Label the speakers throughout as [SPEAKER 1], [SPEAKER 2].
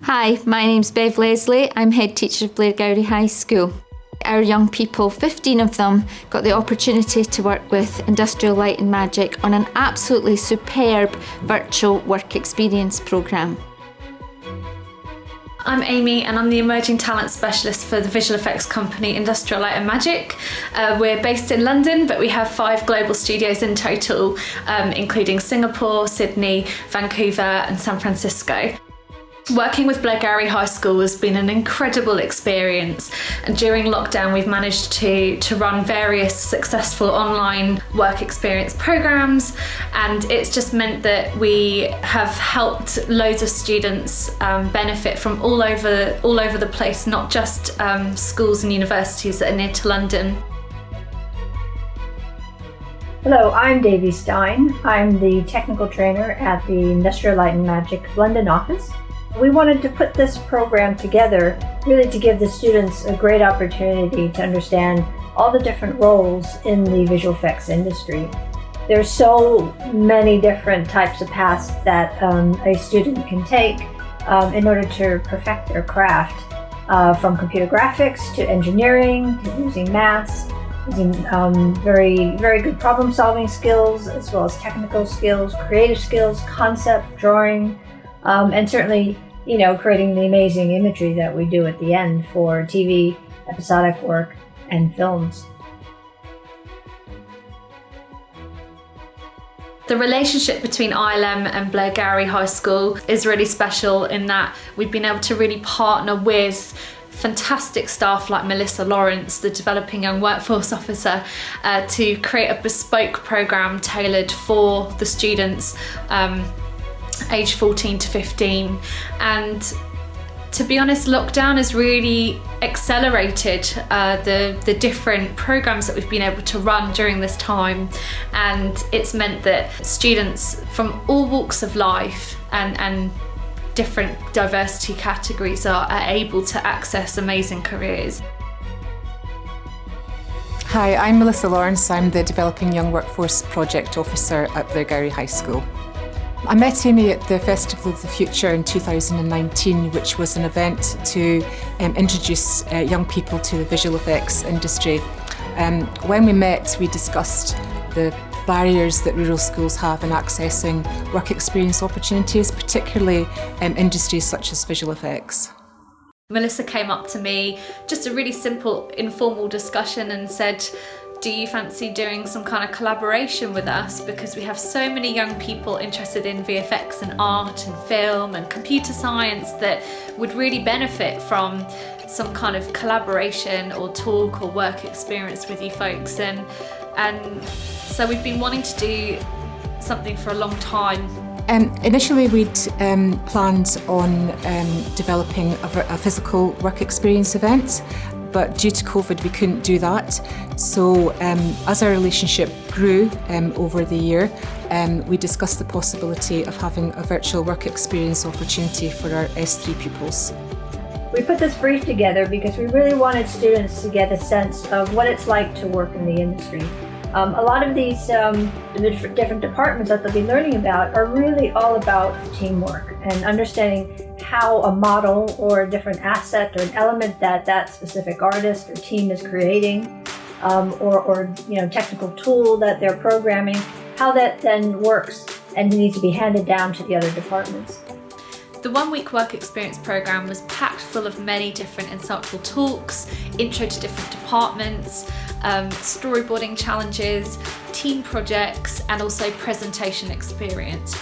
[SPEAKER 1] Hi, my name's Bev Leslie. I'm head teacher of Blairgowrie High School. Our young people, 15 of them, got the opportunity to work with Industrial Light and Magic on an absolutely superb virtual work experience programme.
[SPEAKER 2] I'm Amy and I'm the Emerging Talent Specialist for the visual effects company Industrial Light and Magic. We're based in London, but we have 5 global studios in total, including Singapore, Sydney, Vancouver and San Francisco. Working with Blairgowrie High School has been an incredible experience, and during lockdown we've managed to run various successful online work experience programs, and it's just meant that we have helped loads of students benefit from all over the place, not just schools and universities that are near to London.
[SPEAKER 3] Hello, I'm Davy Stein. I'm the technical trainer at the Industrial Light and Magic London office. We wanted to put this program together really to give the students a great opportunity to understand all the different roles in the visual effects industry. There's so many different types of paths that a student can take in order to perfect their craft, from computer graphics to engineering, to using maths, using very, very good problem-solving skills, as well as technical skills, creative skills, concept, drawing, and certainly, creating the amazing imagery that we do at the end for TV, episodic work, and films.
[SPEAKER 2] The relationship between ILM and Blairgowrie High School is really special in that we've been able to really partner with fantastic staff like Melissa Lawrence, the Developing Young Workforce Officer, to create a bespoke programme tailored for the students age 14 to 15. And to be honest, lockdown has really accelerated the different programs that we've been able to run during this time, and it's meant that students from all walks of life and different diversity categories are able to access amazing careers.
[SPEAKER 4] Hi, I'm Melissa Lawrence. I'm the Developing Young Workforce Project Officer at Blairgowrie High School. I met Amy at the Festival of the Future in 2019, which was an event to introduce young people to the visual effects industry. When we met, we discussed the barriers that rural schools have in accessing work experience opportunities, particularly industries such as visual effects.
[SPEAKER 2] Melissa came up to me, just a really simple informal discussion, and said, do you fancy doing some kind of collaboration with us, because we have so many young people interested in VFX and art and film and computer science that would really benefit from some kind of collaboration or talk or work experience with you folks, and so we've been wanting to do something for a long time.
[SPEAKER 4] Initially we'd planned on developing a physical work experience event, but due to COVID we couldn't do that. So as our relationship grew over the year, we discussed the possibility of having a virtual work experience opportunity for our S3 pupils.
[SPEAKER 3] We put this brief together because we really wanted students to get a sense of what it's like to work in the industry. A lot of these different departments that they'll be learning about are really all about teamwork and understanding how a model or a different asset or an element that specific artist or team is creating, or technical tool that they're programming, how that then works and needs to be handed down to the other departments.
[SPEAKER 2] The 1-week work experience programme was packed full of many different insightful talks, intro to different departments, storyboarding challenges, team projects, and also presentation experience.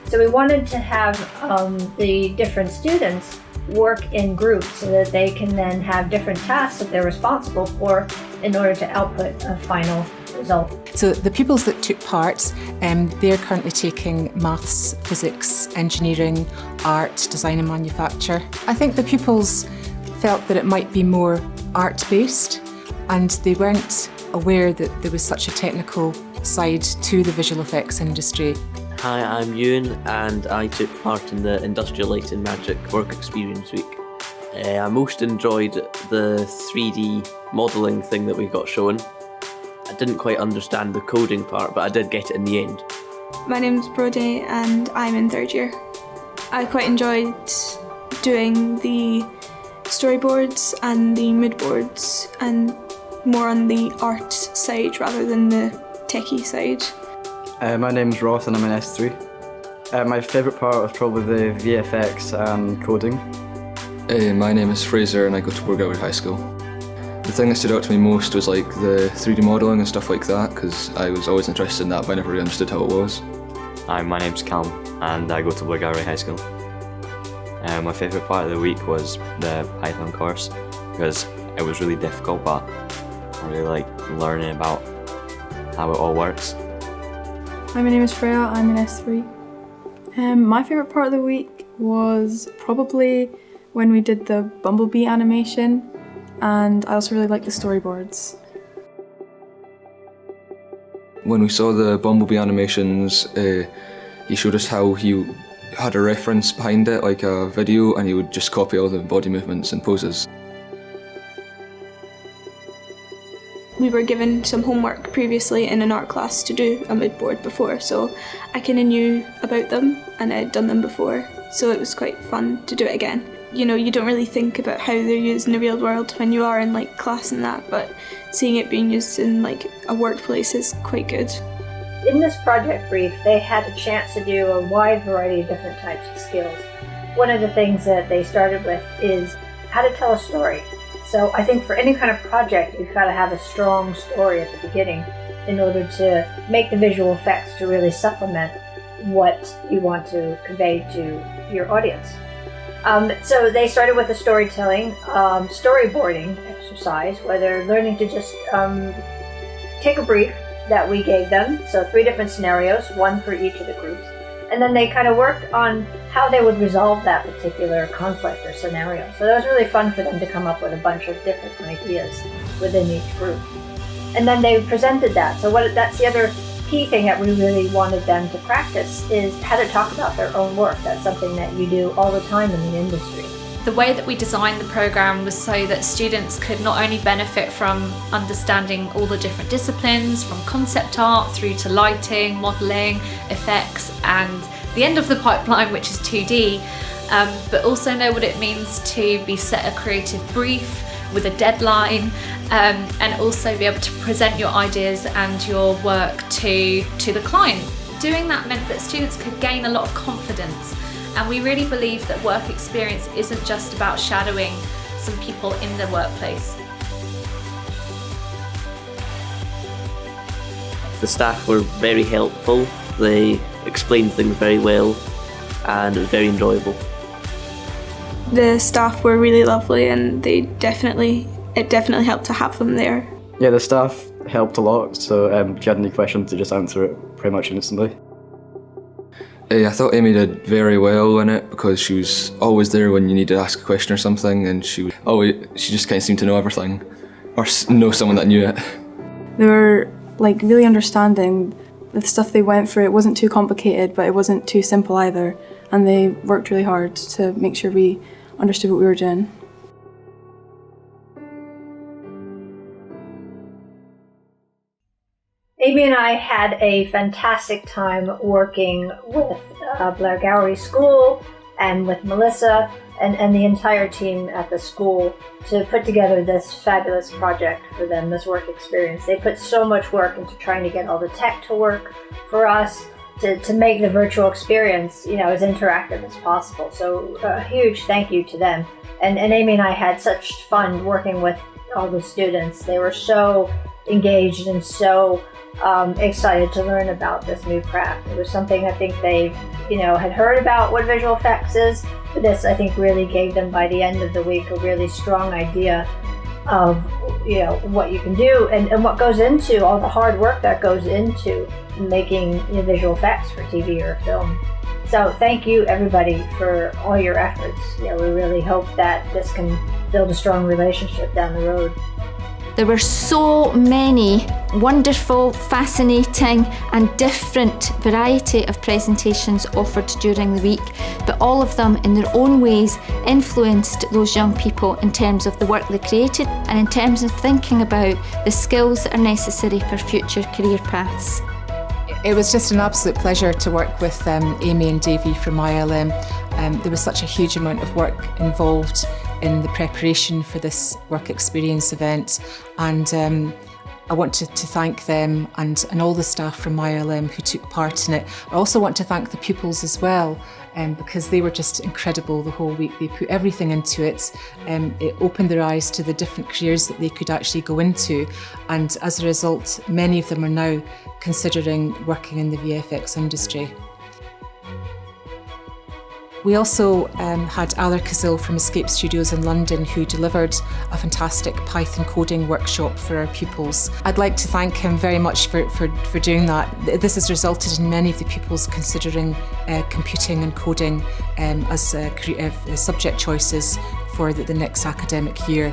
[SPEAKER 3] So we wanted to have the different students work in groups so that they can then have different tasks that they're responsible for in order to output a final result.
[SPEAKER 4] So the pupils that took part, they're currently taking maths, physics, engineering, art, design and manufacture. I think the pupils felt that it might be more art-based, and they weren't aware that there was such a technical side to the visual effects industry.
[SPEAKER 5] Hi, I'm Ewan and I took part in the Industrial Light and Magic Work Experience Week. I most enjoyed the 3D modelling thing that we got shown. I didn't quite understand the coding part, but I did get it in the end.
[SPEAKER 6] My name's Brodie and I'm in 3rd year. I quite enjoyed doing the storyboards and the mood boards and more on the art side rather than the techie side.
[SPEAKER 7] My name's Ross and I'm in S3. My favourite part was probably the VFX and coding.
[SPEAKER 8] My name is Fraser and I go to Blairgowrie High School. The thing that stood out to me most was like the 3D modelling and stuff like that, because I was always interested in that but I never really understood how it was.
[SPEAKER 9] Hi, my name's Callum and I go to Blairgowrie High School. My favourite part of the week was the Python course because it was really difficult, but I really like learning about how it all works.
[SPEAKER 10] Hi, my name is Freya, I'm in S3. My favourite part of the week was probably when we did the bumblebee animation, and I also really liked the storyboards.
[SPEAKER 8] When we saw the bumblebee animations, he showed us how he had a reference behind it, like a video, and he would just copy all the body movements and poses.
[SPEAKER 6] We were given some homework previously in an art class to do a mood board before, so I kind of knew about them and I'd done them before, so it was quite fun to do it again. You know, you don't really think about how they're used in the real world when you are in like class and that, but seeing it being used in like a workplace is quite good.
[SPEAKER 3] In this project brief, they had a chance to do a wide variety of different types of skills. One of the things that they started with is how to tell a story. So I think for any kind of project, you've got to have a strong story at the beginning in order to make the visual effects to really supplement what you want to convey to your audience. So they started with a storytelling, storyboarding exercise where they're learning to just take a brief that we gave them, so 3 different scenarios, 1 for each of the groups, and then they kind of worked on how they would resolve that particular conflict or scenario. So that was really fun for them to come up with a bunch of different ideas within each group. And then they presented that. So that's the other key thing that we really wanted them to practice is how to talk about their own work. That's something that you do all the time in the industry.
[SPEAKER 2] The way that we designed the programme was so that students could not only benefit from understanding all the different disciplines, from concept art through to lighting, modelling, effects, and the end of the pipeline, which is 2D, but also know what it means to be set a creative brief with a deadline, and also be able to present your ideas and your work to the client. Doing that meant that students could gain a lot of confidence, and we really believe that work experience isn't just about shadowing some people in the workplace.
[SPEAKER 5] The staff were very helpful, they explained things very well, and it was very enjoyable.
[SPEAKER 6] The staff were really lovely and it definitely helped to have them there.
[SPEAKER 7] Yeah, the staff helped a lot, so if you had any questions, they just answer it pretty much instantly.
[SPEAKER 8] I thought Amy did very well in it because she was always there when you needed to ask a question or something, and she just kind of seemed to know everything, or know someone that knew it.
[SPEAKER 10] They were like really understanding the stuff they went through. It wasn't too complicated, but it wasn't too simple either, and they worked really hard to make sure we understood what we were doing.
[SPEAKER 3] Amy and I had a fantastic time working with Blairgowrie School and with Melissa and the entire team at the school to put together this fabulous project for them, this work experience. They put so much work into trying to get all the tech to work for us, to make the virtual experience, as interactive as possible. So a huge thank you to them. And Amy and I had such fun working with all the students. They were so engaged and so excited to learn about this new craft. It was something I think they, had heard about what visual effects is, but this I think really gave them by the end of the week a really strong idea of what you can do and what goes into all the hard work that goes into making visual effects for TV or film. So thank you everybody for all your efforts. We really hope that this can build a strong relationship down the road.
[SPEAKER 1] There were so many wonderful, fascinating and different variety of presentations offered during the week, but all of them in their own ways influenced those young people in terms of the work they created and in terms of thinking about the skills that are necessary for future career paths.
[SPEAKER 4] It was just an absolute pleasure to work with Amy and Davey from ILM. There was such a huge amount of work involved in the preparation for this work experience event, and I want to thank them and all the staff from ILM who took part in it. I also want to thank the pupils as well, because they were just incredible the whole week. They put everything into it. It opened their eyes to the different careers that they could actually go into, and as a result, many of them are now considering working in the VFX industry. We also had Alar Kazil from Escape Studios in London, who delivered a fantastic Python coding workshop for our pupils. I'd like to thank him very much for doing that. This has resulted in many of the pupils considering computing and coding as subject choices for the next academic year.